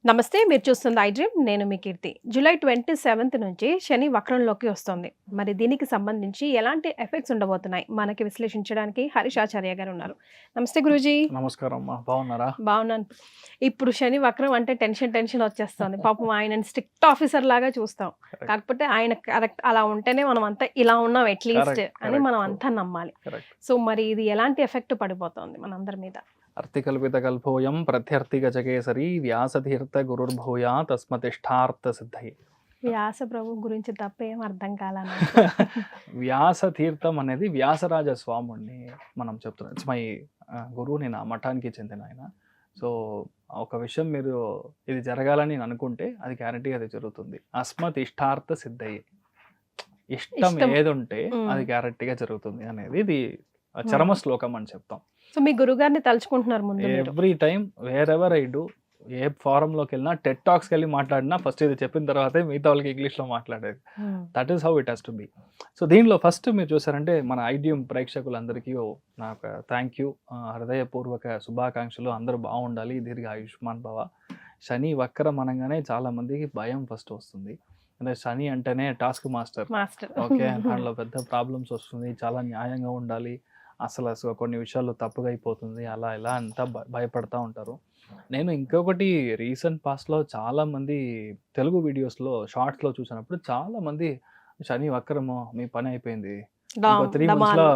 నమస్తే, మీరు చూస్తుంది ఐ డ్రీమ్. నేను మీ కీర్తి. జూలై 27 నుంచి శని వక్రంలోకి వస్తుంది. మరి దీనికి సంబంధించి ఎలాంటి ఎఫెక్ట్స్ ఉండబోతున్నాయి మనకి విశ్లేషించడానికి హరీష్ ఆచార్య గారు ఉన్నారు. నమస్తే గురూజీ. నమస్కారం అమ్మా, బాగున్నారా? బాగున్నాను. ఇప్పుడు శని వక్రం అంటే టెన్షన్ వచ్చేస్తుంది. పాపం ఆయనని స్ట్రిక్ట్ ఆఫీసర్ లాగా చూస్తాం. కాకపోతే ఆయన కరెక్ట్ అలా ఉంటేనే మనం అంతా ఇలా ఉన్నాం అట్లీస్ట్ అని మనం అంతా నమ్మాలి. సో మరి ఇది ఎలాంటి ఎఫెక్ట్ పడిపోతుంది మనందరి మీద? అర్థికల్పితకల్పోయం ప్రత్యర్థిగజకేసరి వ్యాసతీర్థ గురుర్భూయా తస్మతిష్టార్థ సిద్ధి. వ్యాస ప్రభు గురించి తప్ప ఏం అర్థం కాల. వ్యాసతీర్థం అనేది వ్యాసరాజ స్వాముడిని మనం చెప్తున్నాం. ఇట్స్ మై గురువు, నేను ఆ మఠానికి చెందిన ఆయన. సో ఒక విషయం మీరు ఇది జరగాలని నేను అనుకుంటే అది గ్యారంటీగా అది జరుగుతుంది. అస్మత్ ఇష్టార్థ సిద్ధయ్యి, ఇష్టం ఏది ఉంటే అది గ్యారంటీగా జరుగుతుంది అనేది ఇది చరమ శ్లోకం అని చెప్తాం. సో మీ గురుగారిని తలుచుకుంటున్నారు ముందు? Every time where ever I do, ఏ ఫారంలోకి వెళ్ళినా, టెడ్ టాక్స్కి వెళ్ళి మాట్లాడినా ఫస్ట్ ఇది చెప్పిన తర్వాతే మిగతా వాళ్ళకి ఇంగ్లీష్లో మాట్లాడేది. That is how it has to be. So దీనిలో ఫస్ట్ మీరు చూసారంటే మన ఐడ్రీమ్ ప్రేక్షకులందరికీ నాకు థ్యాంక్ యూ, హృదయపూర్వక శుభాకాంక్షలు. అందరూ బాగుండాలి, దీర్ఘ ఆయుష్మాన్ భవ. శని వక్రం అనగానే చాలా మందికి భయం ఫస్ట్ వస్తుంది. అంటే శని అంటేనే టాస్క్ మాస్టర్. ఓకే, దాంట్లో పెద్ద ప్రాబ్లమ్స్ వస్తుంది, చాలా న్యాయంగా ఉండాలి, అసలు కొన్ని విషయాల్లో తప్పుగా అయిపోతుంది, అలా ఇలా అంతా భయపడతా ఉంటారు. నేను ఇంకొకటి రీసెంట్ పాస్ట్లో చాలామంది తెలుగు వీడియోస్లో షార్ట్స్లో చూసినప్పుడు చాలామంది శని వక్రము, మీ పని అయిపోయింది, 3 monthsలో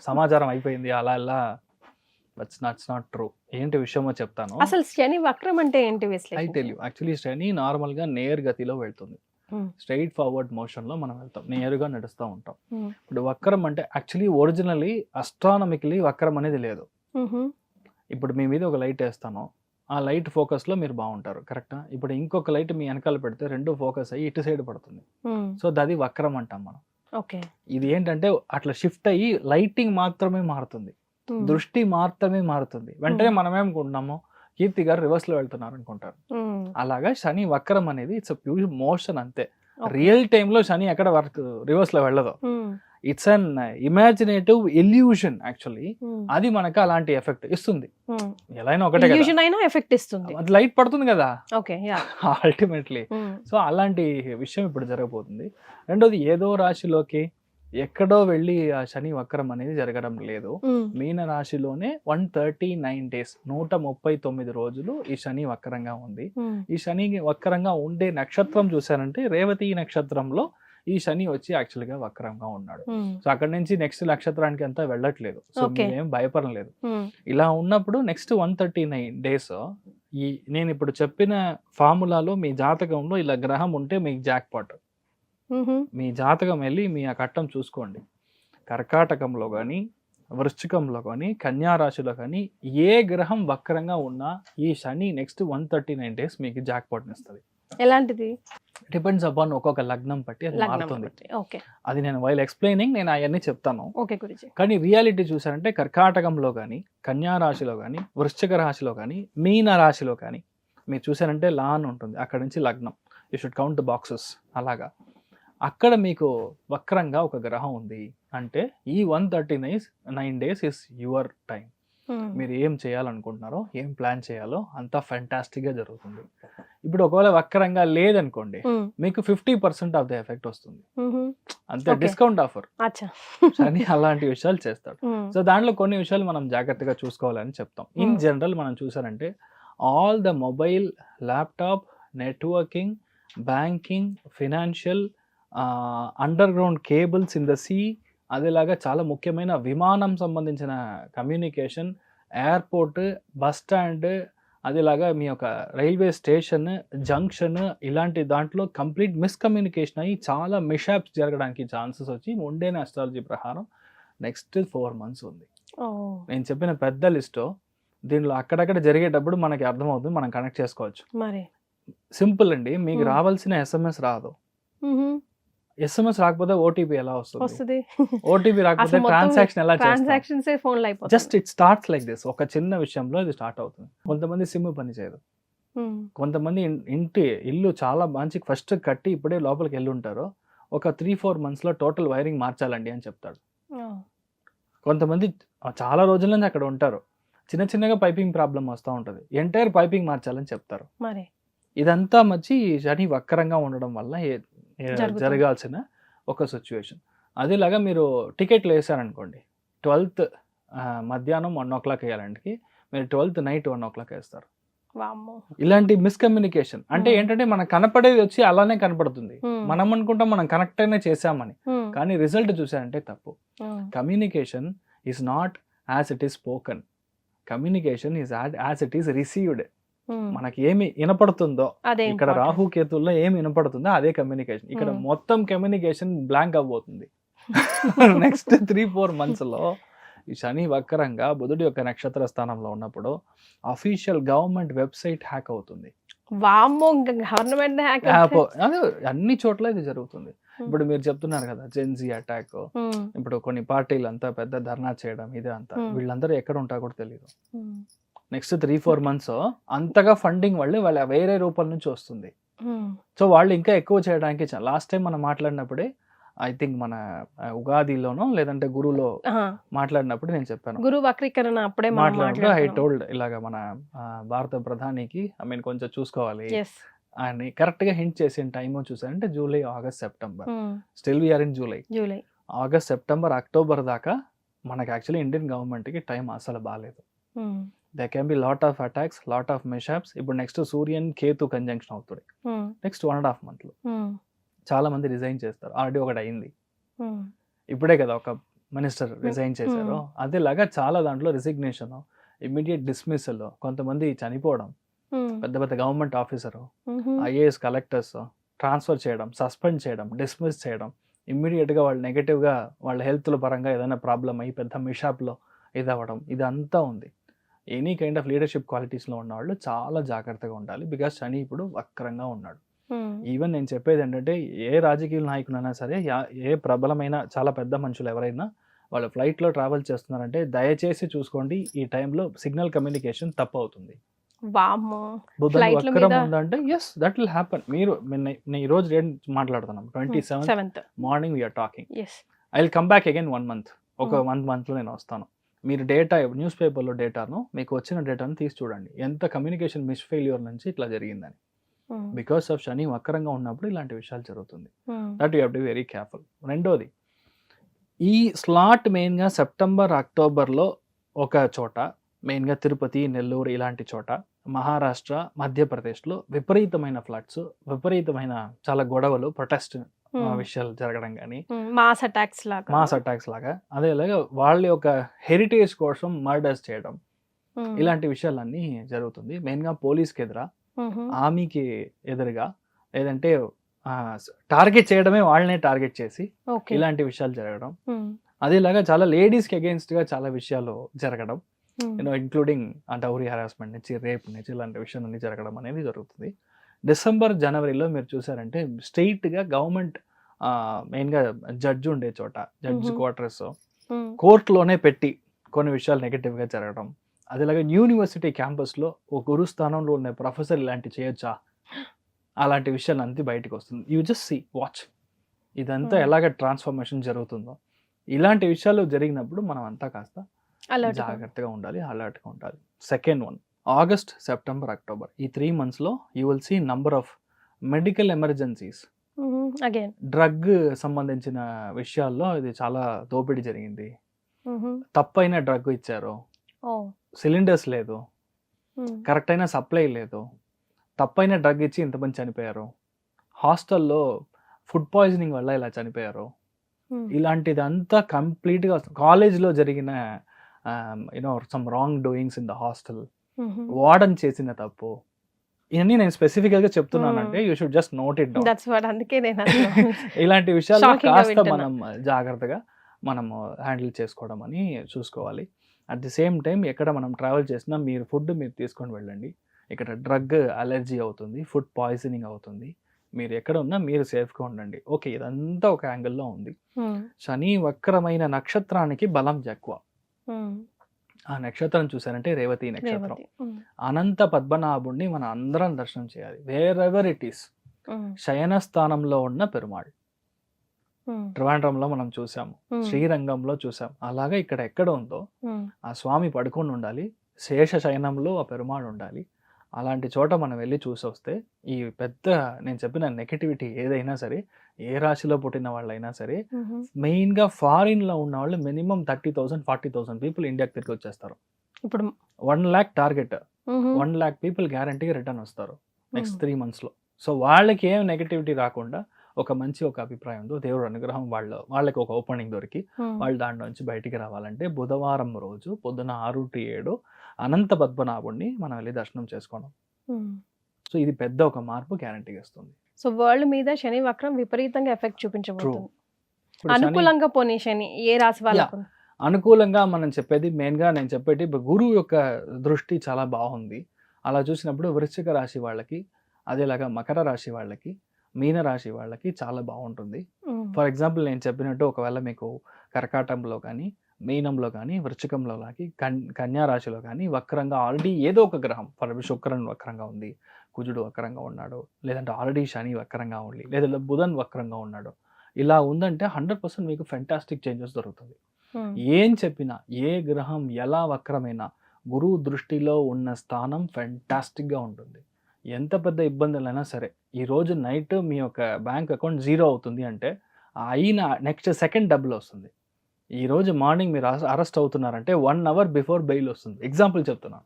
సమాచారం అయిపోయింది, అలా ఇలా. That's not true. ఏంటి విషయమో చెప్తాను. అసలు శని వక్రం అంటే ఏంటి? I tell you. యాక్చువల్లీ శని నార్మల్గా నేర్గతిలో వెళ్తుంది, స్ట్రైట్ ఫార్వర్డ్ మోషన్లో మనం వెళ్తాం, నేరుగా నడుస్తూ ఉంటాం. ఇప్పుడు వక్రం అంటే యాక్చువల్లీ ఒరిజినల్లీ అస్ట్రానమికలీ వక్రం అనేది లేదు. ఇప్పుడు మీ మీద ఒక లైట్ వేస్తాను, ఆ లైట్ ఫోకస్లో మీరు బాగుంటారు, కరెక్టా? ఇప్పుడు ఇంకొక లైట్ మీ వెనకాల పెడితే రెండు ఫోకస్ అయ్యి ఇటు సైడ్ పడుతుంది. సో అది వక్రం అంటాం మనం. ఇది ఏంటంటే అట్లా షిఫ్ట్ అయ్యి లైటింగ్ మాత్రమే మారుతుంది, దృష్టి మాత్రమే మారుతుంది. వెంటనే మనం ఏమనుకుంటున్నాము, కీర్తి గారు రివర్స్ లో వెళ్తున్నారు అనుకుంటారు. అలాగా శని వక్రం అనేది ఇట్స్ ప్యూర్ మోషన్ అంతే. రియల్ టైమ్ లో శని ఎక్కడ రివర్స్ లో వెళ్ళదు. It's an imaginative illusion actually. అది మనకు అలాంటి ఎఫెక్ట్ ఇస్తుంది. ఎలా అయినా ఒకటే ఎఫెక్ట్ ఇస్తుంది, అది లైట్ పడుతుంది కదా అల్టిమేట్లీ. సో అలాంటి విషయం ఇప్పుడు జరగబోతుంది. రెండోది, ఏదో రాశిలోకి ఎక్కడో వెళ్ళి ఆ శని వక్రం అనేది జరగడం లేదు. మీన రాశిలోనే 139 days 139 రోజులు ఈ శని వక్రంగా ఉంది. ఈ శని వక్రంగా ఉండే నక్షత్రం చూసారంటే రేవతి నక్షత్రంలో ఈ శని వచ్చి యాక్చువల్ గా వక్రంగా ఉన్నాడు. సో అక్కడ నుంచి నెక్స్ట్ నక్షత్రానికి అంతా వెళ్ళట్లేదు. సో మీరేం భయపడలేదు. ఇలా ఉన్నప్పుడు నెక్స్ట్ 139 days నేను ఇప్పుడు చెప్పిన ఫార్ములాలో మీ జాతకంలో ఇలా గ్రహం ఉంటే మీకు జాక్ పాట్. మీ జాతకం వెళ్ళి మీ ఆ కట్టం చూసుకోండి. కర్కాటకంలో కానీ, వృశ్చికంలో కానీ, కన్యా రాశిలో కానీ ఏ గ్రహం వక్రంగా ఉన్నా ఈ శని నెక్స్ట్ 139 days మీకు జాక్ పాట్ని ఇస్తుంది. ఎలాంటిది? డిపెండ్స్ అపాన్ ఒక్కొక్క లగ్నం బట్టి అది మారుతుంది. అది నేను వైల్ ఎక్స్ప్లెయినింగ్ నేను అవన్నీ చెప్తాను. కానీ రియాలిటీ చూసారంటే కర్కాటకంలో కానీ, కన్యా రాశిలో కానీ, వృశ్చిక రాశిలో కానీ, మీన రాశిలో కానీ మీరు చూసారంటే లాన్ ఉంటుంది, అక్కడ నుంచి లగ్నం. You should count the boxes. అలాగా అక్కడ మీకు వక్రంగా ఒక గ్రహం ఉంది అంటే ఈ 139 days ఇస్ యువర్ టైం. మీరు ఏం చేయాలనుకుంటున్నారో, ఏం ప్లాన్ చేయాలో అంతా ఫెంటాస్టిక్ గా జరుగుతుంది. ఇప్పుడు ఒకవేళ వక్రంగా లేదనుకోండి, మీకు 50% ఆఫ్ ద ఎఫెక్ట్ వస్తుంది. అంతే, డిస్కౌంట్ ఆఫర్ అని అలాంటి విషయాలు చేస్తాడు. సో దాంట్లో కొన్ని విషయాలు మనం జాగ్రత్తగా చూసుకోవాలని చెప్తాం. ఇన్ జనరల్ మనం చూసారంటే all the mobile, laptop, networking, banking, financial, under ground cables in the sea, అదేలాగా చాలా ముఖ్యమైన విమానం సంబంధించిన కమ్యూనికేషన్, ఎయిర్పోర్ట్, బస్ స్టాండ్, అదేలాగా మీ యొక్క రైల్వే స్టేషన్, జంక్షన్, ఇలాంటి దాంట్లో కంప్లీట్ మిస్కమ్యూనికేషన్ అయ్యి చాలా మిషాప్స్ జరగడానికి ఛాన్సెస్ వచ్చి ఉండేన అస్ట్రాలజీ ప్రకారం నెక్స్ట్ 4 months ఉంది. నేను చెప్పిన పెద్ద లిస్టు దీనిలో అక్కడక్కడ జరిగేటప్పుడు మనకి అర్థమవుతుంది, మనం కనెక్ట్ చేసుకోవచ్చు. సింపుల్ అండి, మీకు రావాల్సిన ఎస్ఎంఎస్ రాదు. ఎస్ఎంఎస్ రాకపోతే ఓటీపీ ఎలా వస్తుంది? ఓటీపీ రాకపోతే ట్రాన్సాక్షన్ ఎలా చేస్తారు? Just it starts like this. ఒక చిన్న విషయంలో ఇది స్టార్ట్ అవుతుంది. కొంతమంది సిమ్ పని చేయదు, కొంతమంది ఇల్లు చాలా మంచి ఫస్ట్ కట్టి ఇప్పుడే లోపలికి వెళ్ళి ఉంటారు, ఒక 3-4 months లో టోటల్ వైరింగ్ మార్చాలండి అని చెప్తాడు. కొంతమంది చాలా రోజుల నుంచి అక్కడ ఉంటారు, చిన్న చిన్నగా పైపింగ్ ప్రాబ్లం వస్తూ ఉంటుంది, ఎంటైర్ పైపింగ్ మార్చాలని చెప్తారు. మరి ఇదంతా మధ్య శని వక్రంగా ఉండడం వల్ల జరగాల్సిన ఒక సిచ్యువేషన్. అదేలాగా మీరు టికెట్లు వేసారనుకోండి, 12th మధ్యాహ్నం 1 o'clock వేయాలంటే మీరు 12th నైట్ 1 o'clock వేస్తారు. ఇలాంటి మిస్కమ్యూనికేషన్ అంటే ఏంటంటే మనకు కనపడేది వచ్చి అలానే కనపడుతుంది, మనం అనుకుంటాం మనం కనెక్ట్ అయినా చేసామని, కానీ రిజల్ట్ చూసారంటే తప్పు. Communication is not as it is spoken, communication is as it is received. మనకి ఏమి వినపడుతుందో, ఇక్కడ రాహు కేతుల్లో ఏమి వినపడుతుందో అదే కమ్యూనికేషన్. ఇక్కడ మొత్తం కమ్యూనికేషన్ బ్లాంక్ అవ్వబోతుంది. నెక్స్ట్ 3-4 months లో ఈ శని వక్రంగా బుధుడి యొక్క నక్షత్ర స్థానంలో ఉన్నప్పుడు అఫీషియల్ గవర్నమెంట్ వెబ్సైట్ హ్యాక్ అవుతుంది. గవర్నమెంట్ అదే అన్ని చోట్ల ఇది జరుగుతుంది. ఇప్పుడు మీరు చెప్తున్నారు కదా జెన్జీ అటాక్, ఇప్పుడు కొన్ని పార్టీలు అంతా పెద్ద ధర్నా చేయడం, ఇదే అంతా వీళ్ళందరూ ఎక్కడ ఉంటారో కూడా తెలియదు. నెక్స్ట్ 3-4 months అంతగా ఫండింగ్ వాళ్ళ వేరే రూపాల నుంచి వస్తుంది. సో వాళ్ళు ఇంకా ఎక్కువ చేయడానికి, లాస్ట్ టైం మనం మాట్లాడినప్పుడే ఐ థింక్ మన ఉగాదిలోనో లేదంటే గురువులో మాట్లాడినప్పుడు నేను చెప్పాను, గురు వక్రీకరణ అప్పుడే మాట్లాడినప్పుడు ఐ టోల్డ్ ఇలాగా మన భారత ప్రధానికి కొంచెం చూసుకోవాలి అని కరెక్ట్ గా హింట్ చేసిన టైం చూసారంటే July, August, September. Still we're in July, August, September, October దాకా మనకి యాక్చువల్లీ ఇండియన్ గవర్నమెంట్ కి టైం అసలు బాగాలేదు. They can be lot of attacks, lot of mishaps. ఇప్పుడు నెక్స్ట్ సూర్యన్ కేతు కంజంక్షన్ అవుతుంది నెక్స్ట్ 1.5 months లో. చాలా మంది రిజైన్ చేస్తారు, ఆల్రెడీ ఒకటి అయింది, ఇప్పుడే కదా ఒక మినిస్టర్ రిజైన్ చేశారు. అదేలాగా చాలా దాంట్లో రిజిగ్నేషన్, ఇమ్మీడియట్ డిస్మిసల్, కొంతమంది చనిపోవడం, పెద్ద పెద్ద government officer, IAS collectors transfer చేయడం, సస్పెండ్ చేయడం, డిస్మిస్ చేయడం, ఇమ్మీడియట్గా వాళ్ళు నెగటివ్గా వాళ్ళ హెల్త్ల పరంగా ఏదైనా ప్రాబ్లం అయ్యి పెద్ద మిషాప్లో ఇది అవ్వడం, ఇదంతా ఉంది. ఎనీ కైండ్ ఆఫ్ లీడర్షిప్ క్వాలిటీస్లో ఉన్న వాళ్ళు చాలా జాగ్రత్తగా ఉండాలి, బికాస్ శని ఇప్పుడు వక్రంగా ఉన్నాడు. ఈవెన్ నేను చెప్పేది ఏంటంటే ఏ రాజకీయ నాయకులైనా సరే, ఏ ప్రబలమైన చాలా పెద్ద మనుషులు ఎవరైనా వాళ్ళు ఫ్లైట్లో ట్రావెల్ చేస్తున్నారంటే దయచేసి చూసుకోండి, ఈ టైంలో సిగ్నల్ కమ్యూనికేషన్ తప్పు అవుతుంది. బుధన్ వక్రం ఉందంటే ఎస్ దట్ విల్ హ్యాపన్. మీరు నేను ఈ రోజు మాట్లాడుతున్నాం 27th morning we're talking. I will come back again 1 month, ఒక 1 month లో నేను వస్తాను. మీరు డేటా న్యూస్ పేపర్లో డేటాను, మీకు వచ్చిన డేటాను తీసి చూడండి ఎంత కమ్యూనికేషన్ మిస్ ఫెయిల్యూర్ నుంచి ఇట్లా జరిగిందని. బికాస్ ఆఫ్ శని వక్రంగా ఉన్నప్పుడు ఇలాంటి విషయాలు జరుగుతుంది. That you have to be very careful. రెండోది, ఈ స్లాట్ మెయిన్గా సెప్టెంబర్, అక్టోబర్లో ఒక చోట, మెయిన్గా తిరుపతి, నెల్లూరు ఇలాంటి చోట, మహారాష్ట్ర, మధ్యప్రదేశ్లో విపరీతమైన ఫ్లడ్స్, విపరీతమైన చాలా గొడవలు, ప్రొటెస్ట్ విషయాలు జరగడం కానీ, మాస్ అటాక్స్ లాగా అదేలాగా వాళ్ళ యొక్క హెరిటేజ్ కోసం మర్డర్స్ చేయడం, ఇలాంటి విషయాలన్నీ జరుగుతుంది. మెయిన్గా పోలీస్కి ఎదురా, ఆర్మీకి ఎదురుగా, లేదంటే టార్గెట్ చేయడమే వాళ్ళనే టార్గెట్ చేసి ఇలాంటి విషయాలు జరగడం. అదేలాగా చాలా లేడీస్కి అగేన్స్ట్ గా చాలా విషయాలు జరగడం, ఇంక్లూడింగ్ డౌరీ హరాస్మెంట్ నుంచి, రేప్ నుంచి, ఇలాంటి విషయాలన్నీ జరగడం అనేది జరుగుతుంది. డిసెంబర్, జనవరిలో మీరు చూసారంటే స్ట్రెయిట్గా గవర్నమెంట్ మెయిన్గా జడ్జి ఉండే చోట, జడ్జి క్వార్టర్స్, కోర్టులోనే పెట్టి కొన్ని విషయాలు నెగటివ్గా జరగడం. అదేలాగా యూనివర్సిటీ క్యాంపస్లో ఒక గురు స్థానంలో ఉన్న ప్రొఫెసర్ ఇలాంటి చేయొచ్చా, అలాంటి విషయాలు అంతా బయటకు వస్తుంది. యూ జస్ట్ సీ, వాచ్ ఇదంతా ఎలాగ ట్రాన్స్ఫర్మేషన్ జరుగుతుందో. ఇలాంటి విషయాలు జరిగినప్పుడు మనం అంతా కాస్త జాగ్రత్తగా ఉండాలి, అలర్ట్గా ఉండాలి. Second one, August, September, October ఈ 3 monthsలో you will see number of medical emergencies. Drug సంబంధించిన విషయాల్లో ఇది చాలా దోపిడీ జరిగింది. తప్పైన డ్రగ్ ఇచ్చారు, సిలిండర్స్ లేదు, కరెక్ట్ అయిన సప్లై లేదు, తప్పైన డ్రగ్ ఇచ్చి ఇంతమంది చనిపోయారు, హాస్టల్లో ఫుడ్ పాయిజనింగ్ వల్ల ఇలా చనిపోయారు. ఇలాంటిదంతా కంప్లీట్గా కాలేజ్లో జరిగిన some wrong doings in the hostel, warden చేసిన తప్పు, ఇవన్నీ నేను స్పెసిఫిక్గా చెప్తున్నానంటే you should just note it down. ఇలాంటి విషయాలు కాస్త మనం జాగ్రత్తగా మనము హ్యాండిల్ చేసుకోవడం అని చూసుకోవాలి. అట్ ది సేమ్ టైం ఎక్కడ మనం ట్రావెల్ చేసినా మీరు ఫుడ్ మీరు తీసుకొని వెళ్ళండి. ఇక్కడ డ్రగ్ అలర్జీ అవుతుంది, ఫుడ్ పాయిజనింగ్ అవుతుంది, మీరు ఎక్కడ ఉన్నా మీరు సేఫ్గా ఉండండి. ఓకే, ఇదంతా ఒక యాంగిల్లో ఉంది. శని వక్రమైన నక్షత్రానికి బలం ఎక్కువ. ఆ నక్షత్రం చూసారంటే రేవతి నక్షత్రం. అనంత పద్మనాభుడిని మనం అందరం దర్శనం చేయాలి, వేర్ ఎవర్ ఇట్ ఈస్. శయన స్థానంలో ఉన్న పెరుమాళ్, ట్రివాండ్రంలో మనం చూసాము, శ్రీరంగంలో చూసాం. అలాగే ఇక్కడ ఎక్కడ ఉందో ఆ స్వామి పడుకొని ఉండాలి, శేష శయనంలో ఆ పెరుమాడు ఉండాలి. అలాంటి చోట మనం వెళ్ళి చూసి వస్తే ఈ పెద్ద నేను చెప్పిన నెగటివిటీ ఏదైనా సరే, ఏ రాశిలో పుట్టిన వాళ్ళైనా సరే, మెయిన్గా ఫారిన్లో ఉన్న వాళ్ళు మినిమం 30,000 40,000 పీపుల్ ఇండియాకి తిరిగి వచ్చేస్తారు. ఇప్పుడు 1 lakh టార్గెట్, 1 lakh పీపుల్ గ్యారంటీగా రిటర్న్ వస్తారు నెక్స్ట్ 3 monthsలో. సో వాళ్ళకి ఏం నెగటివిటీ రాకుండా ఒక మంచి ఒక అభిప్రాయంతో దేవుడు అనుగ్రహం వాళ్ళకి ఒక ఓపెనింగ్ దొరికి వాళ్ళు దాంట్లో నుంచి బయటికి రావాలంటే బుధవారం రోజు పొద్దున 6 to 7 అనంత పద్మనాభుడిని మనం వెళ్ళి దర్శనం చేసుకోవడం. సో ఇది పెద్ద ఒక మార్పు గ్యారంటీగా ఇస్తుంది. సో వరల్డ్ మీద శని వక్రం విపరీతంగా ఎఫెక్ట్ చూపించబోతుంది. అనుకూలంగా పోనీ శని ఏ రాశి వాళ్ళకు అనుకూలంగా మనం చెప్పేది మెయిన్గా నేను చెప్పేది గురువు యొక్క దృష్టి చాలా బాగుంది. అలా చూసినప్పుడు వృశ్చిక రాశి వాళ్ళకి, అదేలాగా మకర రాశి వాళ్ళకి, మీన రాశి వాళ్ళకి చాలా బాగుంటుంది. ఫర్ ఎగ్జాంపుల్ నేను చెప్పినట్టు ఒకవేళ మీకు కర్కాటంలో కానీ, మీనంలో కానీ, వృశ్చికంలో కానీ, కన్యా రాశిలో కానీ వక్రంగా ఆల్రెడీ ఏదో ఒక గ్రహం, ఫర్ శుక్రన్ వక్రంగా ఉంది, కుజుడు వక్రంగా ఉన్నాడు, లేదంటే ఆల్రెడీ శని వక్రంగా ఉంది, లేదా బుధన్ వక్రంగా ఉన్నాడు, ఇలా ఉందంటే 100% మీకు ఫెంటాస్టిక్ చేంజెస్ దొరుకుతుంది. ఏం చెప్పినా, ఏ గ్రహం ఎలా వక్రమైనా గురువు దృష్టిలో ఉన్న స్థానం ఫెంటాస్టిక్గా ఉంటుంది. ఎంత పెద్ద ఇబ్బందులైనా సరే, ఈరోజు నైట్ మీ యొక్క బ్యాంక్ అకౌంట్ 0 అవుతుంది అంటే అయిన నెక్స్ట్ సెకండ్ డబ్బులు వస్తుంది. ఈరోజు మార్నింగ్ మీరు అరెస్ట్ అవుతున్నారంటే 1 hour బిఫోర్ బెయిల్ వస్తుంది. ఎగ్జాంపుల్ చెప్తున్నాను.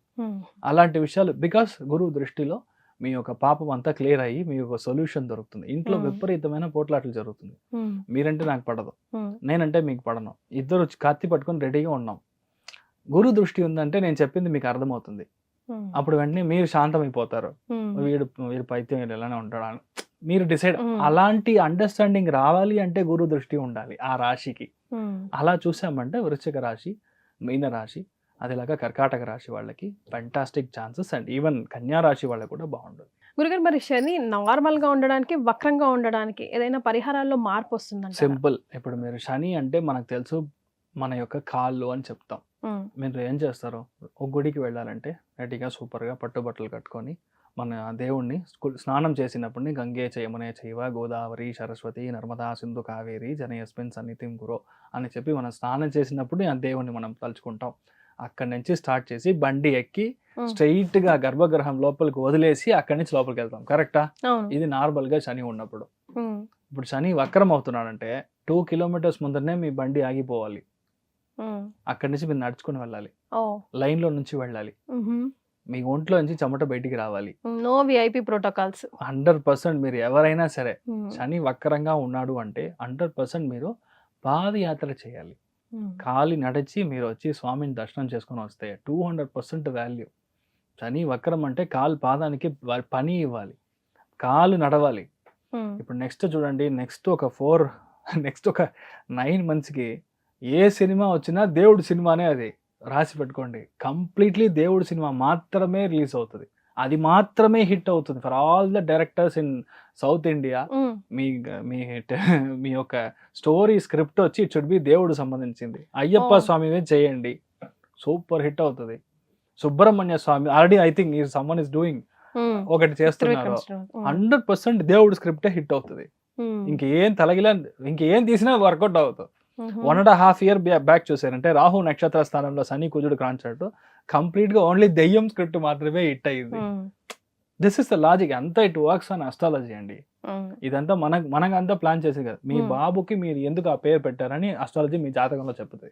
అలాంటి విషయాలు బికాస్ గురువు దృష్టిలో మీ యొక్క పాపం అంతా క్లియర్ అయ్యి మీ యొక్క సొల్యూషన్ దొరుకుతుంది. ఇంట్లో విపరీతమైన పోట్లాటలు జరుగుతుంది. మీరంటే నాకు పడదు, నేనంటే మీకు పడను, ఇద్దరు కత్తి పట్టుకొని రెడీగా ఉన్నాం. గురు దృష్టి ఉందంటే నేను చెప్పింది మీకు అర్థమవుతుంది. అప్పుడు వెంటనే మీరు శాంతమైపోతారు. వీడు పైత్యం ఇలానే ఉంటాడు అని మీరు డిసైడ్. అలాంటి అండర్స్టాండింగ్ రావాలి అంటే గురు దృష్టి ఉండాలి ఆ రాశికి. అలా చూసామంటే వృశ్చిక రాశి, మీన రాశి, అదేలాగా కర్కాటక రాశి వాళ్ళకి ఫెంటాస్టిక్ ఛాన్సెస్, అండ్ ఈవెన్ కన్యా రాశి వాళ్ళకి కూడా బాగుంటుంది. గురుగారు, మరి శని నార్మల్ గా ఉండడానికి, వక్రంగా ఉండడానికి ఏదైనా పరిహారాల్లో మార్పు వస్తుందంట? సింపుల్. ఇప్పుడు మీరు శని అంటే మనకు తెలుసు మన యొక్క కాళ్ళు అని చెప్తాం. మీరు ఏం చేస్తారు, ఒక గుడికి వెళ్ళాలంటే రెడీగా సూపర్గా పట్టుబట్టలు కట్టుకొని మన దేవుణ్ణి స్నానం చేసినప్పుడు గంగే యమునే చైవ గోదావరి సరస్వతి నర్మదా సింధు కావేరి జనయస్మిన్ సన్నిధిం గురో అని చెప్పి మనం స్నానం చేసినప్పుడు ఆ దేవుణ్ణి మనం తలుచుకుంటాం. అక్కడి నుంచి స్టార్ట్ చేసి బండి ఎక్కి స్ట్రైట్ గా గర్భగృహం లోపలికి వదిలేసి అక్కడి నుంచి లోపలికి వెళ్తాం. కరెక్టా? ఇది నార్మల్ గా శని ఉన్నప్పుడు. ఇప్పుడు శని వక్రం అవుతున్నాడంటే 2 kilometers ముందరనే మీ బండి ఆగిపోవాలి. అక్కడి నుంచి మీరు నడుచుకుని వెళ్ళాలి, లైన్ లో నుంచి వెళ్ళాలి, మీ ఒంట్లో నుంచి చెమట బయటికి రావాలి. No VIP protocols. 100% మీరు ఎవరైనా సరే శని వక్రంగా ఉన్నాడు అంటే 100% మీరు పాదయాత్ర చేయాలి. కాలి నడిచి మీరు వచ్చి స్వామిని దర్శనం చేసుకొని వస్తే 200% వాల్యూ. శని వక్రం అంటే కాలు పాదానికి పని ఇవ్వాలి, కాలు నడవాలి. ఇప్పుడు నెక్స్ట్ చూడండి, నెక్స్ట్ ఒక 9 monthsకి ఏ సినిమా వచ్చినా దేవుడు సినిమానే, అది రాసి పెట్టుకోండి. కంప్లీట్లీ దేవుడు సినిమా మాత్రమే రిలీజ్ అవుతుంది, అది మాత్రమే హిట్ అవుతుంది for all the directors in South India. మీ యొక్క స్టోరీ స్క్రిప్ట్ వచ్చి ఇట్ షుడ్ బి దేవుడు సంబంధించింది. అయ్యప్ప స్వామివే చేయండి, సూపర్ హిట్ అవుతుంది. Subrahmanya Swamy already I think సమ్మన్ ఇస్ డూయింగ్ ఒకటి చేస్తున్నారు, 100% దేవుడు స్క్రిప్టే హిట్ అవుతుంది. ఇంకేం తీసినా వర్కౌట్ అవుతుంది. 1.5 year బ్యాక్ చూసారంటే రాహు నక్షత్ర స్థానంలో శని కుజుడు కాన్సెప్ట్ కంప్లీట్ గా ఓన్లీ దెయ్యం స్క్రిప్ట్ మాత్రమే హిట్ అయ్యింది. This is the logic. అంతా ఇట్ వర్క్స్ ఆన్ అస్ట్రాలజీ అండి. ఇదంతా మనకంతా ప్లాన్ చేసి కదా. మీ బాబుకి మీరు ఎందుకు ఆ పేరు పెట్టారని అస్ట్రాలజీ మీ జాతకంలో చెప్తుంది.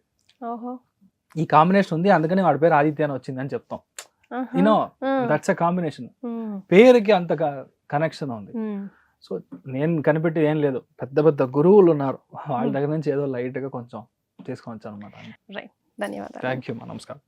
ఈ కాంబినేషన్ ఉంది అందుకని వాడి పేరు ఆదిత్య అని వచ్చింది అని చెప్తాం. You know that's a combination. పేరుకి అంత కనెక్షన్ ఉంది. సో నేను కనిపెట్టేది ఏం లేదు, పెద్ద పెద్ద గురువులు ఉన్నారు, వాళ్ళ దగ్గర నుంచి ఏదో లైట్ గా కొంచెం తీసుకొని వచ్చాను అనమాట. ధన్యవాదాలు. Thank you. నమస్కారం.